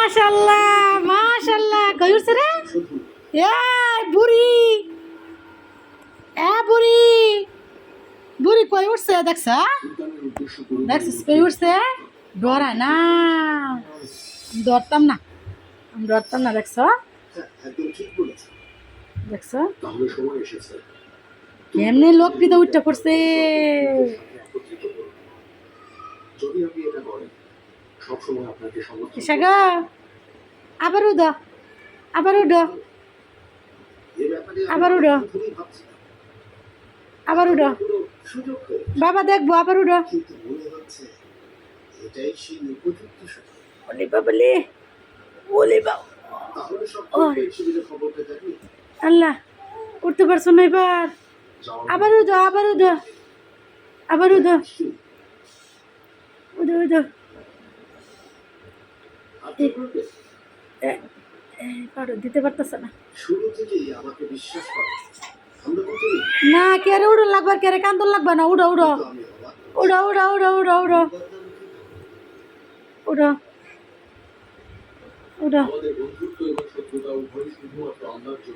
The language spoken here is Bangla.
মাশাআল্লাহ মাশাআল্লাহ কই উঠছে রে এ বুড়ি বুড়ি বুড়ি কই উঠছে দেখছ দেখছিস কই উঠছে ডরায় না আমি ডরতাম না দেখছ দেখছ কেমনে লোক বিদা উঠটা করছে ইশাগা আবার উঠো আবার উঠো আবার উঠো আবার উঠো বাবা দেখবো আবার উঠো ওলে বাবলে ওলে বাবা আল্লাহ উঠতে পারছো না এবার আবার উঠো আবার উঠো আবার উঠো উঠো উঠো পারো দিতে পারতেছে না না কেরে উড়ো লাগবার কেরে কান্দন লাগবে না উড়ো উড়ো উড়ো উড়ো উড়ো উড়ো উড়ো উড়ো উড়ো